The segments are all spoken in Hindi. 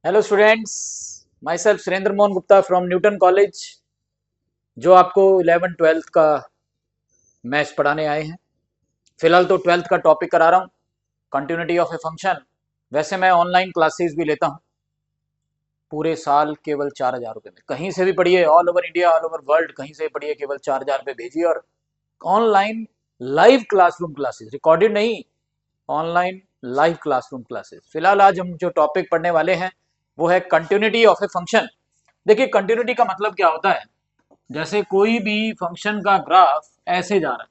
Hello students, my self Surendra Mohan Gupta from Newton college, जो आपको 11th-12th का मैथ्स पढ़ाने आए हैं। फिलहाल तो 12th का टॉपिक करा रहा हूँ, कंटिन्यूटी ऑफ ए फंक्शन। वैसे मैं ऑनलाइन क्लासेस भी लेता हूँ, पूरे साल केवल 4,000 रुपये में। कहीं से भी पढ़िए, all over India, all over world, कहीं से भी पढ़िए, केवल 4,000 रुपये भेजिए। और online live classroom classes, recorded नहीं, ऑनलाइन लाइव क्लासरूम क्लासेस। फिलहाल आज हम जो टॉपिक पढ़ने वाले हैं वो है कंटिन्यूटी ऑफ ए फंक्शन। देखिए, कंटिन्यूटी का मतलब क्या होता है। जैसे कोई भी फंक्शन का ग्राफ ऐसे जा रहा है,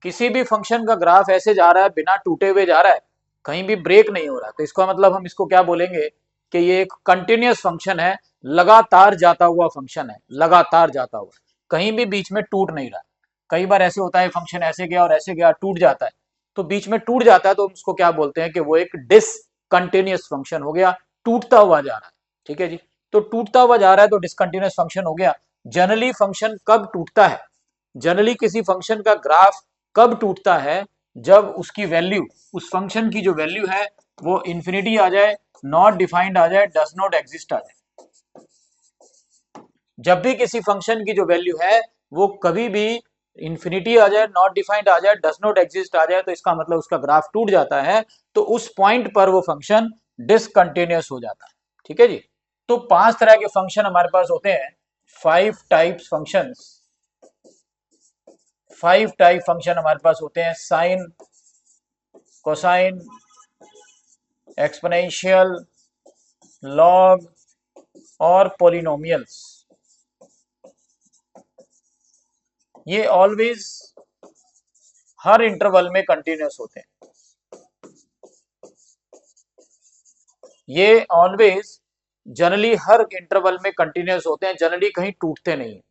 किसी भी फंक्शन का ग्राफ ऐसे जा रहा है, बिना टूटे हुए जा रहा है, कहीं भी ब्रेक नहीं हो रहा, तो इसका मतलब हम इसको क्या बोलेंगे कि ये एक कंटिन्यूअस फंक्शन है, लगातार जाता हुआ फंक्शन है, लगातार जाता हुआ, कहीं भी बीच में टूट नहीं रहा। कई बार ऐसे होता है, फंक्शन ऐसे गया और ऐसे गया, टूट जाता है, तो बीच में टूट जाता है, तो हम उसको क्या बोलते हैं कि वो एक डिसकंटिन्यूअस फंक्शन हो गया, टूटता हुआ जा रहा है। ठीक है जी, तो टूटता हुआ जा रहा है तो डिसकंटिन्यूअस फंक्शन हो गया। जनरली फंक्शन कब टूटता है, जनरली किसी फंक्शन का ग्राफ कब टूटता है, जब उसकी वैल्यू, उस फंक्शन की जो वैल्यू है वो इंफिनिटी आ जाए, नॉट डिफाइंड आ जाए, डज नॉट एग्जिस्ट आ जाए। जब भी किसी फंक्शन की जो वैल्यू है वो कभी भी इंफिनिटी आ जाए, नॉट डिफाइंड आ जाए, डज नॉट एग्जिस्ट आ जाए, तो इसका मतलब उसका ग्राफ टूट जाता है, तो उस पॉइंट पर वो फंक्शन डिसकंटिन्यूअस हो जाता है। ठीक है जी, तो 5 तरह के फंक्शन हमारे पास होते हैं, 5 टाइप्स फंक्शंस। 5 टाइप फंक्शन हमारे पास होते हैं, साइन, कोसाइन, एक्सपोनेंशियल, लॉग और पोलिनोमियल्स। ये ऑलवेज हर इंटरवल में कंटिन्यूअस होते हैं, ये ऑलवेज जनरली हर इंटरवल में कंटिन्यूअस होते हैं, जनरली कहीं टूटते नहीं है।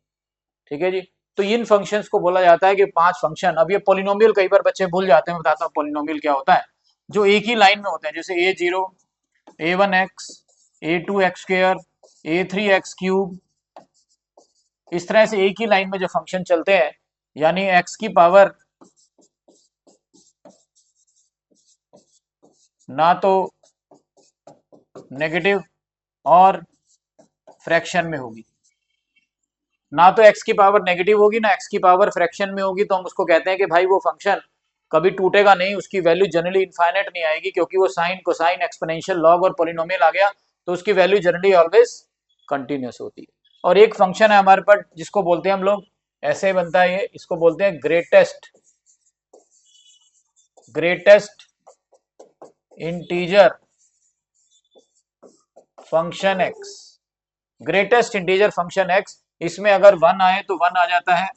ठीक है जी, तो इन फंक्शंस को बोला जाता है कि 5 फंक्शन। अब ये पोलिनोमियल कई बार बच्चे भूल जाते हैं, मैं बताता हूँ पोलिनोमियल क्या होता है। जो एक ही लाइन में होते हैं, जैसे A0, A1x, A2x², A3x³, इस तरह से एक ही लाइन में जो फंक्शन चलते हैं, यानी x की पावर ना तो नेगेटिव और फ्रैक्शन में होगी, ना तो x की पावर नेगेटिव होगी, ना x की पावर फ्रैक्शन में होगी, तो हम उसको कहते हैं कि भाई वो फंक्शन कभी टूटेगा नहीं, उसकी वैल्यू जनरली इनफाइनाइट नहीं आएगी, क्योंकि वो साइन, कोसाइन, एक्सपोनेंशियल, लॉग और पोलिनोमियल आ गया, तो उसकी वैल्यू जनरली ऑलवेज कंटिन्यूअस होती है। और एक फंक्शन है हमारे पास जिसको बोलते हैं हम लोग, ऐसे बनता है ये, इसको बोलते हैं greatest, greatest integer function x. Greatest integer function x, इसमें अगर 1 आए तो 1 आ जाता है,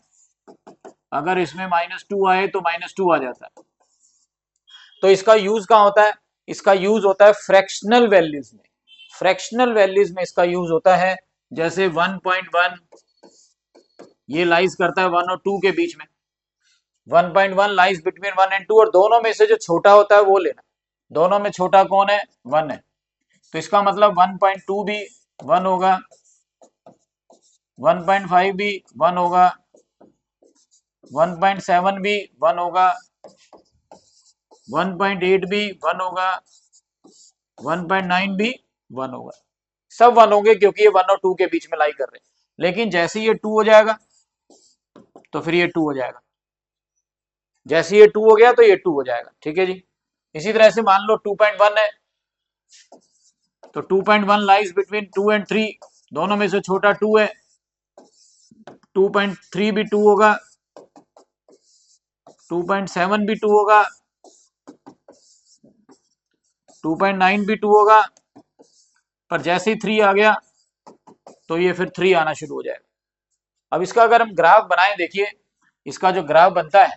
अगर इसमें -2 आए तो -2 आ जाता है। तो इसका यूज कहाँ होता है, इसका यूज होता है फ्रैक्शनल वैल्यूज में। फ्रैक्शनल वैल्यूज में इसका यूज होता है, जैसे 1.1 ये लाइज करता है 1 और 2 के बीच में, 1.1 लाइज बिटवीन 1 एंड 2, और दोनों में से जो छोटा होता है वो लेना। दोनों में छोटा कौन है, 1 है, तो इसका मतलब 1.2 भी 1 होगा, 1.5 भी 1 होगा, 1.7 भी 1 होगा, 1.8 भी 1 होगा, 1.9 भी 1 होगा। सब 1 होंगे क्योंकि ये 1 और 2 के बीच में लाई कर रहे हैं। लेकिन जैसे ये 2 हो जाएगा तो फिर ये 2 हो जाएगा, जैसे ये 2 हो गया तो ये 2 हो जाएगा। ठीक है जी, इसी तरह से मान लो 2.1 है, तो 2.1 लाइज बिटवीन 2 एंड 3, दोनों में से छोटा 2 है, 2.3 भी 2 होगा, 2.7 भी 2 होगा, 2.9 भी 2 होगा, पर जैसे ही 3 आ गया तो ये फिर 3 आना शुरू हो जाएगा। अब इसका अगर हम ग्राफ बनाएं, देखिए इसका जो ग्राफ बनता है,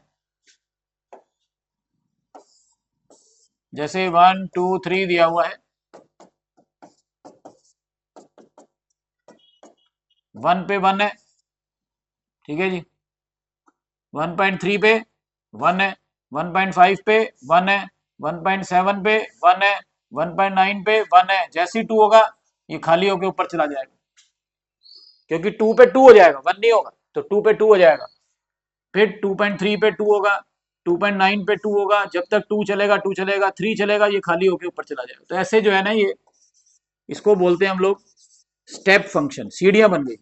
जैसे 1 2 3 दिया हुआ है, 1 पे 1 है, ठीक है जी, 1.3 पे 1 है, 1.5 पे 1 है, 1.7 पे 1 है, 1.9 पे 1 है। जैसे ही 2 होगा ये खाली होकर ऊपर चला जाएगा, क्योंकि 2 पे 2 हो जाएगा, 1 नहीं होगा, तो 2 पे 2 हो जाएगा। फिर 2.3 पे 2 होगा, 2.9 पे 2 होगा, जब तक 2 चलेगा 2 चलेगा, 3 चलेगा, ये खाली होकर ऊपर चला जाएगा। तो ऐसे जो है ना, ये इसको बोलते हैं हम लोग स्टेप फंक्शन, सीढ़ियां बन गई।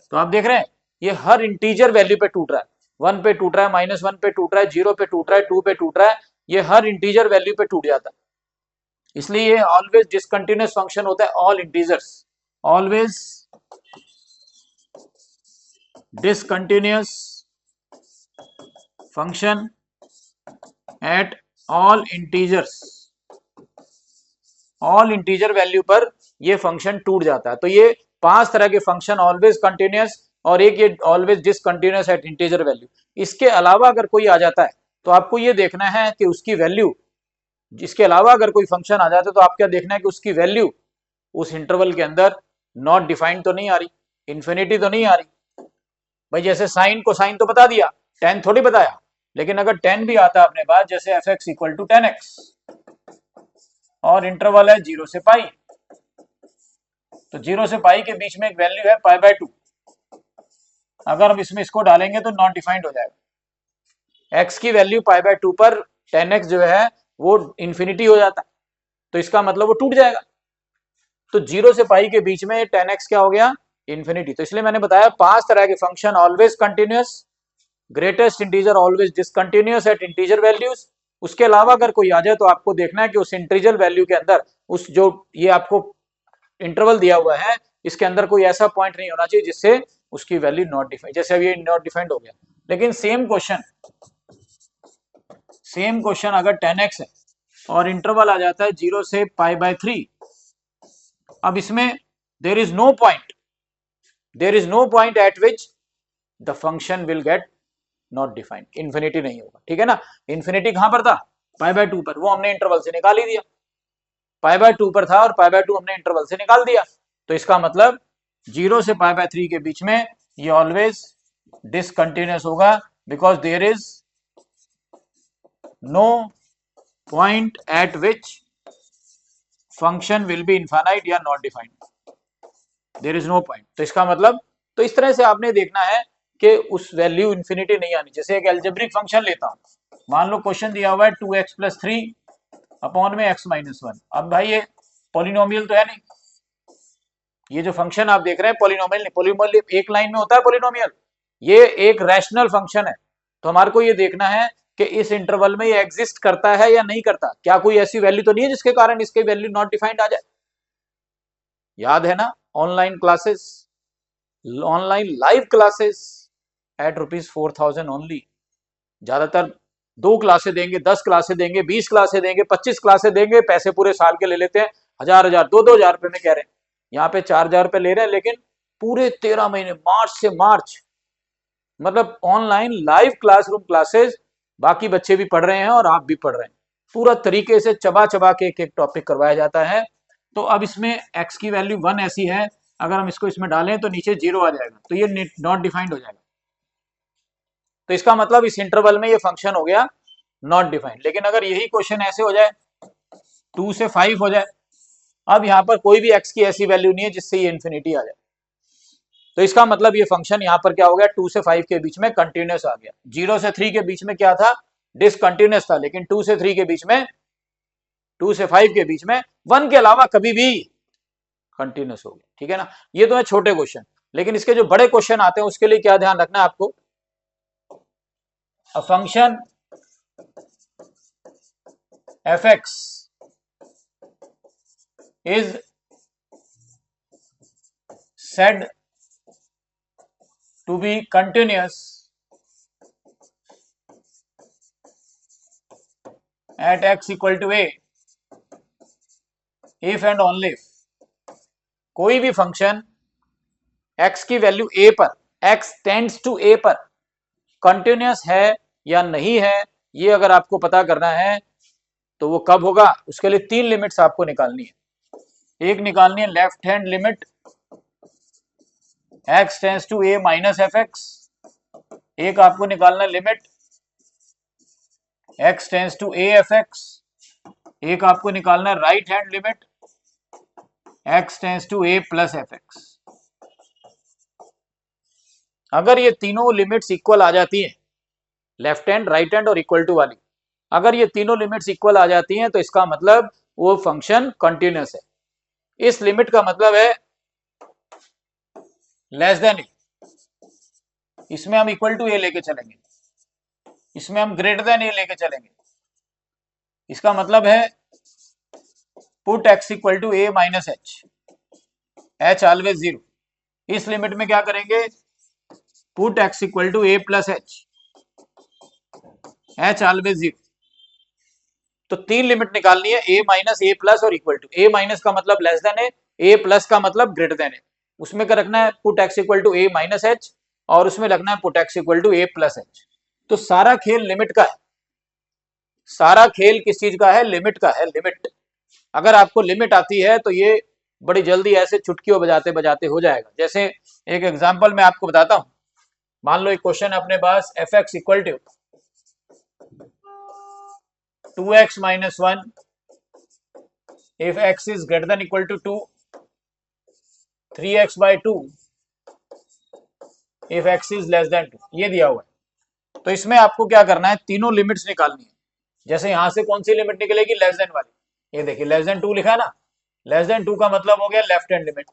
तो आप देख रहे हैं ये हर इंटीजर वैल्यू पे टूट रहा है, 1 पे टूट रहा है, -1 पे टूट रहा है, 0 पे टूट रहा है, 2 पे टूट रहा है, ये हर इंटीजर वैल्यू पे टूट जाता है। इसलिए ये ऑलवेज डिसकंटिन्यूअस फंक्शन होता है, all integers, always discontinuous function at all integers, all integer value पर ये फंक्शन टूट जाता है। तो ये 5 तरह के फंक्शन, ऑलवेज कंटिन्यूअस और एक ये always discontinuous at integer value. इसके अलावा अगर कोई आ जाता है तो आपको ये देखना है कि उसकी वैल्यू, इसके अलावा अगर कोई फंक्शन आ जाता है तो आप क्या देखना है कि उसकी वैल्यू उस इंटरवल के अंदर नॉट डिफाइंड तो नहीं आ रही, इन्फिनिटी तो नहीं आ रही। भाई जैसे साइन को साइन तो बता दिया, टेन थोड़ी बताया, लेकिन अगर 10 भी आता अपने पास, जैसे fx इक्वल टू 10x और इंटरवल है 0 से पाई, तो 0 से पाई के बीच में एक वैल्यू है π/2, अगर हम इसमें इसको डालेंगे तो नॉट डिफाइंड हो जाएगा। x की वैल्यू π/2 पर 10x जो है वो इंफिनिटी हो जाता है, तो इसका मतलब वो टूट जाएगा। तो 0 से पाई के बीच में 10x क्या हो गया, इंफिनिटी। तो इसलिए मैंने बताया 5 तरह के function, always continuous, greatest integer always discontinuous at integer values. उसके अलावा अगर कोई आ जाए तो आपको देखना है कि उस इंटीजर वैल्यू के अंदर, उस जो ये आपको इंटरवल दिया हुआ है, इसके अंदर कोई ऐसा पॉइंट नहीं होना चाहिए जिससे उसकी वैल्यू नॉट डिफाइंड, जैसे अब ये नॉट डिफाइंड हो गया। लेकिन सेम क्वेश्चन अगर 10x है और इंटरवल आ जाता है 0 से π/3, अब इसमें there is no point at which the function will get not defined, infinity नहीं होगा, ठीक है ना। इंफिनिटी कहां पर था, π/2 पर, वो हमने इंटरवल से निकाल ही दिया, π/2 पर था और π/2 हमने इंटरवल से निकाल दिया। तो इसका मतलब 0 से π/3 के बीच में ये ऑलवेज डिसकंटिन्यूअस होगा, because there is no point at which function will be infinite या not defined, there is no point. तो इसका मतलब, तो इस तरह से आपने देखना है कि उस वैल्यू इंफिनिटी नहीं आनी। जैसे एक एल्जेब्रिक फंक्शन लेता हूं, मान लो क्वेश्चन दिया हुआ है 2x + 3 अपॉन में x - 1। अब भाई ये पॉलिनोमियल तो है नहीं, ये जो फंक्शन आप देख रहे हैं पॉलिनोमियल नहीं, पॉलिनोमियल एक लाइन में होता है पॉलिनोमियल, ये एक रैशनल फंक्शन है। तो हमारे को ये देखना है कि इस इंटरवल में ये एग्जिस्ट करता है या नहीं करता, क्या कोई ऐसी वैल्यू तो नहीं है जिसके कारण इसकी वैल्यू नॉट डिफाइंड आ जाए। याद है ना, online classes, online live classes at ₹4,000 only. ज्यादातर 2 क्लासे देंगे, 10 क्लासे देंगे, 20 क्लासे देंगे, 25 क्लासे देंगे, पैसे पूरे साल के ले लेते हैं, 1,000 2-2 हजार रुपए में कह रहे हैं। यहाँ पे 4,000 रुपए ले रहे हैं, लेकिन पूरे 13 महीने, मार्च से मार्च, मतलब ऑनलाइन लाइव क्लासरूम क्लासेस, बाकी बच्चे भी पढ़ रहे हैं और आप भी पढ़ रहे हैं, पूरा तरीके से चबा चबा के एक एक टॉपिक करवाया जाता है। तो अब इसमें x की वैल्यू 1 ऐसी है, अगर हम इसको इसमें डालें तो नीचे 0 आ जाएगा, तो ये नॉट डिफाइंड हो जाएगा। तो इसका मतलब इस इंटरवल में ये फंक्शन हो गया नॉट डिफाइंड। लेकिन अगर यही क्वेश्चन ऐसे हो जाए, 2 से 5 हो जाए, अब यहाँ पर कोई भी x की ऐसी वैल्यू नहीं है जिससे ये इंफिनिटी आ जाए, तो इसका मतलब ये फंक्शन यहाँ पर क्या हो गया, 2 से 5 के बीच में कंटिन्यूअस आ गया। 0 से 3 के बीच में क्या था, डिसकंटिन्यूअस था, लेकिन 2 से 3 के बीच में, 2 से 5 के बीच में 1 के अलावा कभी भी कंटिन्यूअस हो गया, ठीक है ना। ये तो है छोटे क्वेश्चन, लेकिन इसके जो बड़े क्वेश्चन आते हैं उसके लिए क्या ध्यान रखना है आपको, a function fx is said to be continuous at x equal to a if and only if कोई भी फंक्शन x की वैल्यू a पर, x टेंड्स टू a पर कंटिन्यूअस है या नहीं है, ये अगर आपको पता करना है तो वो कब होगा, उसके लिए 3 लिमिट्स आपको निकालनी है। एक निकालनी है left hand limit x tends to a minus fx, एक आपको निकालना है limit x tends to a fx, एक आपको निकालना है right hand limit x tends to a plus fx। अगर ये तीनों लिमिट्स इक्वल आ जाती हैं, लेफ्ट हैंड, राइट हैंड और इक्वल टू वाली, अगर ये तीनों लिमिट्स इक्वल आ जाती हैं तो इसका मतलब वो फंक्शन कंटिन्यूअस है। इस लिमिट का मतलब है लेस देन ए, इसमें हम इक्वल टू ए लेके चलेंगे, इसमें हम ग्रेटर देन ए लेके चलेंगे। इसका मतलब है put x equal to a minus h always zero. इस लिमिट में क्या करेंगे, put x equal to a plus h always zero. तो तीन लिमिट निकालनी है, ए माइनस, ए प्लस और इक्वल टू। ए माइनस का मतलब लेस देन ए प्लस का मतलब ग्रेटर देन ए। उसमें क्या रखना है, put x equal to a minus h, और उसमें रखना है put x equal to a plus h. तो सारा खेल लिमिट का है, सारा खेल किस चीज का है, लिमिट का है, लिमिट। अगर आपको लिमिट आती है तो ये बड़ी जल्दी ऐसे चुटकियों बजाते बजाते हो जाएगा। जैसे एक एग्जांपल मैं आपको बताता हूं। मान लो एक क्वेश्चन है अपने पास, F X equal to 2x minus 1 if x is greater than equal to 2, 3x by 2 if x is less than 2, ये दिया हुआ है। तो इसमें आपको क्या करना है, तीनों लिमिट्स निकालनी है। जैसे यहां से कौन सी लिमिट निकलेगी, लेस देन वाली। ये देखिए लेस देन 2 लिखा है ना, लेस देन 2 का मतलब हो गया left hand limit,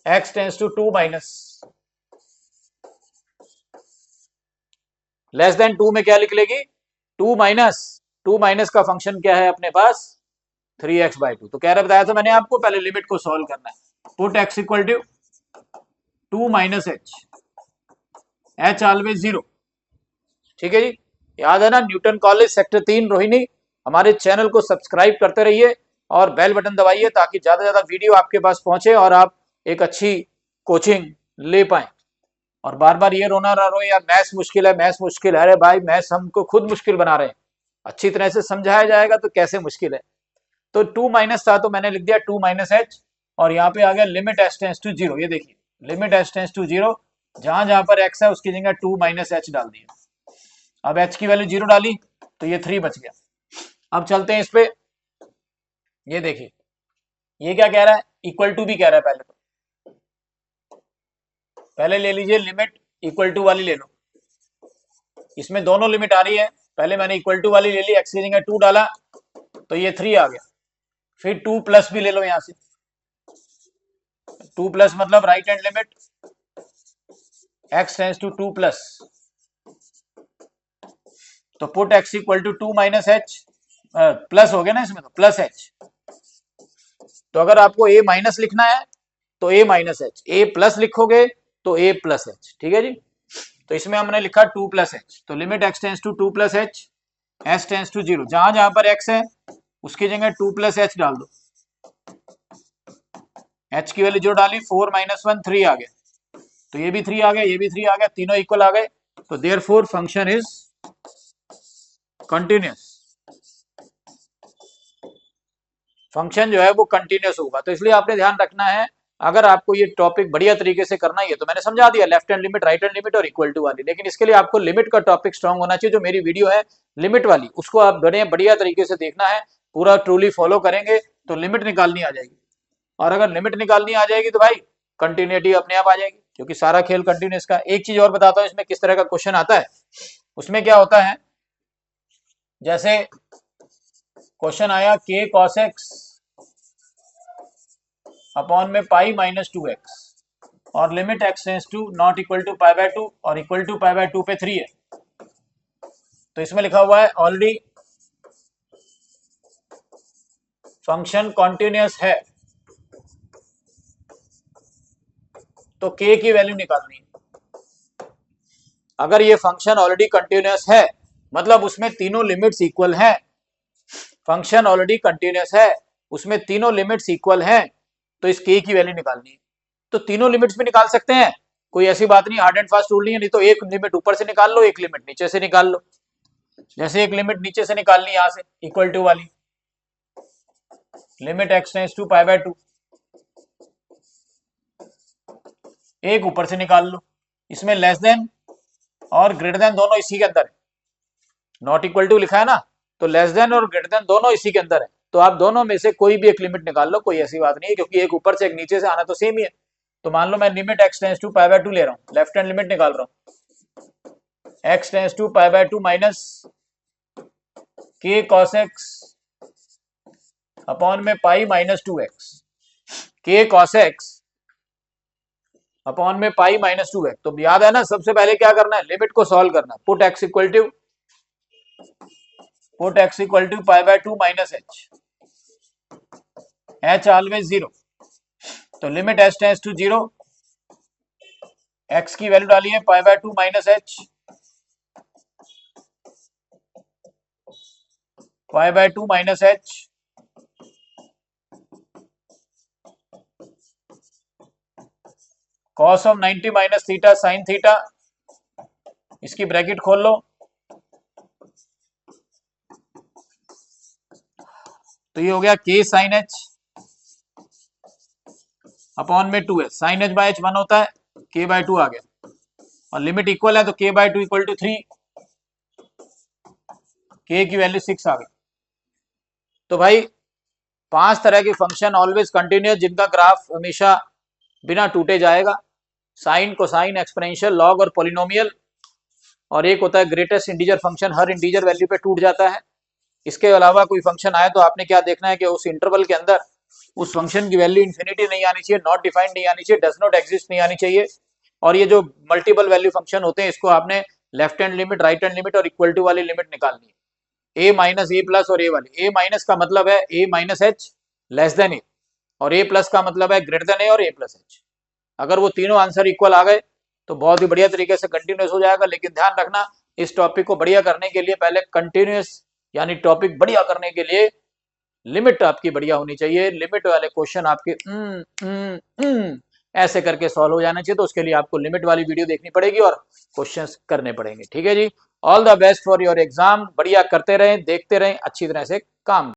x tends to 2 minus. Less than 2 में क्या निकलेगी, 2 माइनस, 2 माइनस का फंक्शन क्या है अपने पास, 3x बाई 2। तो कह रहा बताया था मैंने आपको, पहले लिमिट को सॉल्व करना है। Put x equal to 2 minus h always zero. ठीक है जी, याद है ना, न्यूटन कॉलेज सेक्टर 3 रोहिणी। हमारे चैनल को सब्सक्राइब करते रहिए और बेल बटन दबाइए ताकि ज्यादा से ज्यादा वीडियो आपके पास पहुंचे और आप एक अच्छी कोचिंग ले पाए। और बार बार ये रोना ना रो यार मैथ्स मुश्किल है, मैथ्स मुश्किल है। अरे भाई मैथ्स हमको खुद मुश्किल बना रहे हैं, अच्छी तरह से समझाया जाएगा तो कैसे मुश्किल है। तो 2 माइनस था तो मैंने लिख दिया 2 माइनस एच, और यहाँ पे आ गया limit h tends to zero. ये देखिए limit h tends to zero, जहां जहां पर एक्स है उसकी जगह 2 माइनस एच डाल दिया। अब एच की वैल्यू जीरो डाली तो ये 3 बच गया। अब चलते हैं इस पे, ये देखिए ये क्या कह रहा है, इक्वल टू भी कह रहा है। पहले तो पहले ले लीजिए लिमिट इक्वल टू वाली ले लो, इसमें दोनों लिमिट आ रही है। पहले मैंने इक्वल टू वाली ले ली, एक्स की जगह 2 डाला तो ये 3 आ गया। फिर 2 प्लस भी ले लो, यहां से 2 प्लस मतलब right hand limit x tends to 2 plus, तो put x equal to 2 minus H, plus हो गया ना इसमें, तो प्लस एच। तो अगर आपको a माइनस लिखना है तो a minus H, a plus लिखोगे तो a प्लस एच। ठीक है जी, तो इसमें हमने लिखा 2 प्लस एच, तो limit x tends to 2 plus h, s tends to zero. जहां जहां पर x है उसकी जगह 2 प्लस एच डाल दो। h की वैल्यू जो डाली 4 माइनस 1 3 आ गया, तो ये भी 3 आ गया, ये भी 3 आ गया, तीनों इक्वल आ गए। तो therefore function is continuous, function जो है वो कंटिन्यूअस होगा। तो इसलिए आपने ध्यान रखना है, अगर आपको ये टॉपिक बढ़िया तरीके से करना है तो मैंने समझा दिया, left hand limit, right hand limit और इक्वल टू वाली। लेकिन इसके लिए आपको लिमिट का टॉपिक स्ट्रांग होना चाहिए। जो मेरी वीडियो है लिमिट वाली, उसको आप बड़े बढ़िया तरीके से देखना है, पूरा ट्रूली फॉलो करेंगे तो लिमिट निकालनी आ जाएगी। और अगर लिमिट निकालनी आ जाएगी तो भाई कंटिन्यूटी अपने आप आ जाएगी, क्योंकि सारा खेल कंटिन्यूस का। एक चीज और बताता हूं इसमें किस तरह का क्वेश्चन आता है। उसमें क्या होता है, जैसे क्वेश्चन आया k cos x अपॉन में पाई माइनस 2x और limit x tends to not equal to pi by 2 और इक्वल टू पाई बाय 2 पे 3 है। तो इसमें लिखा हुआ है ऑलरेडी फंक्शन कॉन्टिन्यूअस है, तो k की वैल्यू निकालनी है। अगर ये फंक्शन ऑलरेडी कंटिन्यूअस है मतलब उसमें तीनों लिमिट्स इक्वल हैं, फंक्शन ऑलरेडी कंटिन्यूअस है उसमें तीनों लिमिट्स इक्वल हैं, तो इस k की वैल्यू निकालनी है। तो तीनों लिमिट्स भी निकाल सकते हैं, कोई ऐसी बात नहीं, हार्ड एंड फास्ट रूल नहीं है। नहीं तो एक लिमिट ऊपर से निकाल लो, एक लिमिट नीचे से निकाल लो। जैसे एक लिमिट नीचे से निकालनी, यहां से इक्वल टू वाली limit x tends to pi by 2, एक ऊपर से निकाल लो। इसमें लेस देन और ग्रेटर देन दोनों इसी के अंदर है, नॉट इक्वल टू लिखा है ना, तो लेस देन और ग्रेटर देन दोनों इसी के अंदर है। तो आप दोनों में से कोई भी एक लिमिट निकाल लो, कोई ऐसी बात नहीं है, क्योंकि एक ऊपर से एक नीचे से आना तो सेम ही है। तो मान लो मैं limit x tends to pi by 2 ले रहा हूँ, लेफ्ट हैंड लिमिट निकाल रहा हूँ, x tends to pi by 2 minus k cos x upon में पाई माइनस 2x, के कॉस एक्स अपॉन में पाई माइनस 2x। तो याद है ना, सबसे पहले क्या करना है, लिमिट को सॉल्व करना है। Put x equal to pi by 2 minus h always 0। तो limit h tends to 0, x की वैल्यू डाली है pi by 2 minus h, pi by 2 minus h, cos of 90 minus theta sine theta, इसकी ब्रैकेट खोल लो। तो ये हो गया k साइन h अपॉन में 2h, sign h bye h 1 होता है, k बाय 2 आ गया, और लिमिट इक्वल है तो k by 2 equal to 3, k की वैल्यू 6 आ गई। तो भाई 5 तरह के फंक्शन ऑलवेज कंटिन्यूअस जिनका ग्राफ हमेशा बिना टूटे जाएगा, साइन, कोसाइन, एक्सपोनेंशियल, लॉग और पॉलिनोमियल। और एक होता है ग्रेटेस्ट इंटीजर फंक्शन, हर इंटीजर वैल्यू पे टूट जाता है। इसके अलावा कोई फंक्शन आए तो आपने क्या देखना है कि उस इंटरवल के अंदर उस फंक्शन की वैल्यू इन्फिनिटी नहीं आनी चाहिए, नॉट डिफाइंड नहीं आनी चाहिए, डज नॉट एग्जिस्ट नहीं आनी चाहिए। और ये जो मल्टीपल वैल्यू फंक्शन होते हैं, इसको आपने left hand limit, right hand limit और इक्वल टू वाली लिमिट निकालनी है। ए माइनस ए प्लस और ए वाली, ए माइनस का मतलब है a minus H less than ए, और ए प्लस का मतलब है ग्रेटर देन ए और ए प्लस एच। अगर वो तीनों आंसर इक्वल आ गए तो बहुत ही बढ़िया तरीके से कंटिन्यूस हो जाएगा। लेकिन ध्यान रखना, इस टॉपिक को बढ़िया करने के लिए पहले कंटिन्यूस यानी टॉपिक बढ़िया करने के लिए लिमिट आपकी बढ़िया होनी चाहिए। लिमिट वाले क्वेश्चन आपके ऐसे करके सॉल्व हो जाना चाहिए। तो उसके लिए आपको लिमिट वाली वीडियो देखनी पड़ेगी और क्वेश्चंस करने पड़ेंगे। ठीक है जी, all the best for your exam. बढ़िया करते रहें, देखते रहें, अच्छी तरह से काम